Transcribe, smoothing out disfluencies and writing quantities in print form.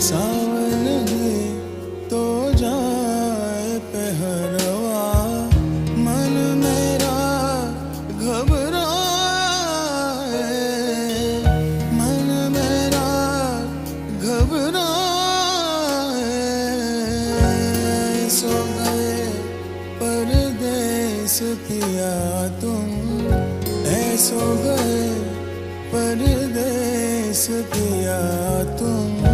सावन ही तो जाए पहरवा, मन मेरा घबराए, मन मेरा घबराए। सो गए परदेस पिया तुम, सो गए परदेस पिया तुम।